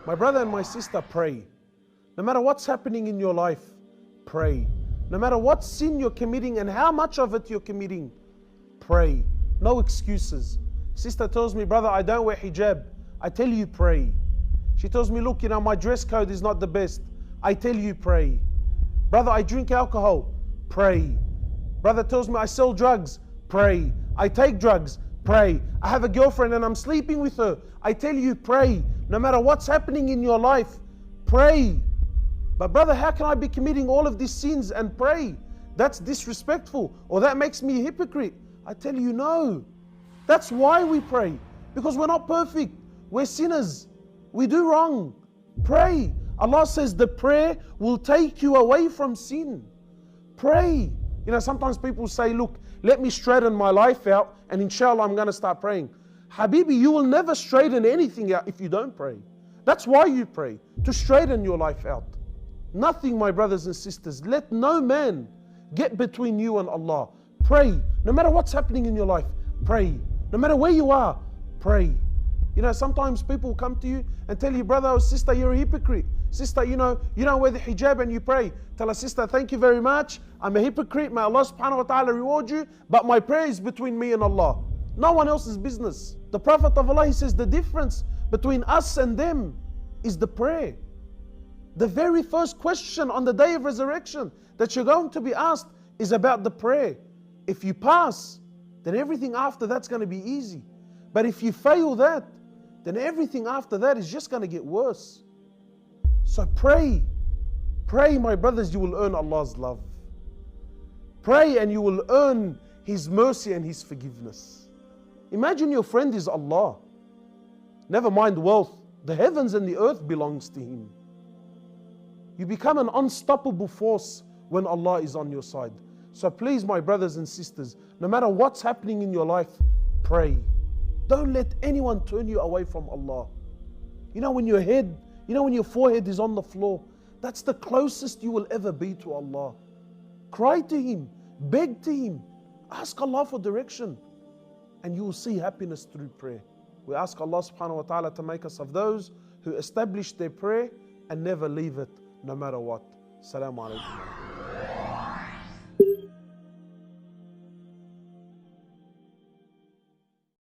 My brother and my sister, pray. No matter what's happening in your life, pray. No matter what sin you're committing and how much of it you're committing, pray. No excuses. Sister tells me, brother, I don't wear hijab. I tell you, pray. She tells me, look, my dress code is not the best. I tell you, pray. Brother, I drink alcohol. Pray. Brother tells me I sell drugs. Pray. I take drugs. Pray. I have a girlfriend and I'm sleeping with her. I tell you, pray. No matter what's happening in your life, pray. But brother, how can I be committing all of these sins and pray? That's disrespectful, or that makes me a hypocrite. I tell you, no. That's why we pray. Because we're not perfect. We're sinners. We do wrong. Pray. Allah says the prayer will take you away from sin. Pray. Sometimes people say, look, let me straighten my life out and inshallah I'm going to start praying. Habibi, you will never straighten anything out if you don't pray. That's why you pray, to straighten your life out. Nothing, my brothers and sisters, let no man get between you and Allah. Pray. No matter what's happening in your life, pray. No matter where you are, pray. Sometimes people come to you and tell you, brother or sister, you're a hypocrite. Sister, you don't wear the hijab and you pray. Tell a sister, thank you very much. I'm a hypocrite. May Allah subhanahu wa ta'ala reward you. But my prayer is between me and Allah. No one else's business. The Prophet of Allah, he says the difference between us and them is the prayer. The very first question on the day of resurrection that you're going to be asked is about the prayer. If you pass, then everything after that's going to be easy. But if you fail that, then everything after that is just going to get worse. So pray. Pray, my brothers, you will earn Allah's love. Pray and you will earn His mercy and His forgiveness. Imagine your friend is Allah. Never mind wealth. The heavens and the earth belongs to Him. You become an unstoppable force when Allah is on your side. So please, my brothers and sisters, no matter what's happening in your life, pray. Don't let anyone turn you away from Allah. When your forehead is on the floor, that's the closest you will ever be to Allah. Cry to Him, beg to Him, ask Allah for direction, and you will see happiness through prayer. We ask Allah subhanahu wa ta'ala to make us of those who establish their prayer and never leave it, no matter what. As-Salāmu Alaikum.